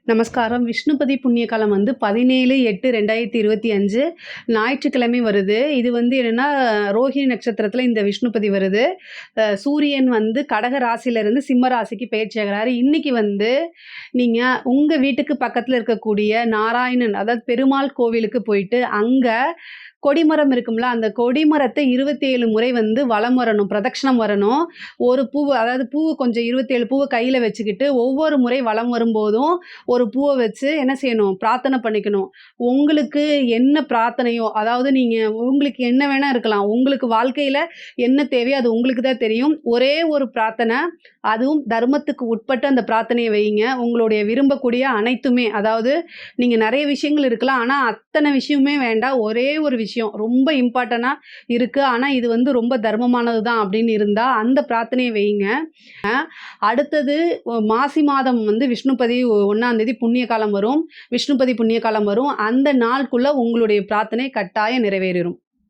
நமஸ்காரம். விஷ்ணுபதி புண்ணியகாலம் 17/8/2025 ஞாயிற்றுக்கிழமை வருது. இது என்னன்னா, ரோஹிணி நட்சத்திரத்தில இந்த விஷ்ணுபதி வருது. சூரியன் கடக ராசியிலிருந்து சிம்ம ராசிக்கு பெயர்ச்சியாகிறாரு. இன்னைக்கு நீங்க உங்க வீட்டுக்கு பக்கத்துல இருக்கக்கூடிய நாராயணன், அதாவது பெருமாள் கோவிலுக்கு போயிட்டு, அங்க கொடிமரம் இருக்கும்ல, அந்த கொடிமரத்தை 27 முறை வலம் வரணும், பிரதட்சணம் வரணும். ஒரு பூவு, அதாவது பூவு கொஞ்சம் 27 பூவ கையில வச்சுக்கிட்டு, ஒவ்வொரு முறை வலம் வரும்போதும் ஒரு பூவ வச்சு என்ன செய்யணும்? பிரார்த்தனை பண்ணிக்கணும். உங்களுக்கு என்ன பிரார்த்தனையோ, அதாவது நீங்க உங்களுக்கு என்ன வேணா இருக்கலாம். உங்களுக்கு வாழ்க்கையில என்ன தேவையோ அது உங்களுக்கு தான் தெரியும். ஒரே ஒரு பிரார்த்தனை, அதுவும் தர்மத்துக்கு உட்பட்டு அந்த பிரார்த்தனைய வையுங்க. உங்களுடைய விரும்பக்கூடிய அனைத்துமே, அதாவது நீங்க நெறைய விஷயங்கள் இருக்கலாம். ஆனா அத்தனை விஷயமுமே வேண்டாம். ஒரே ஒரு விஷயம் ரொம்ப இம்பார்ட்டன்ட்டா இருக்கு. ஆனா இது ரொம்ப தர்மமானது தான் அப்படின்னு இருந்தா அந்த பிரார்த்தனைய வையுங்க. அடுத்தது மாசி மாதம் விஷ்ணுபதி 1ஆம் தேதி புண்ணிய காலம் வரும். விஷ்ணுபதி புண்ணிய காலம் வரும். அந்த நாளுக்குள்ள உங்களுடைய பிரார்த்தனை கட்டாயம் நிறைவேறிரும்.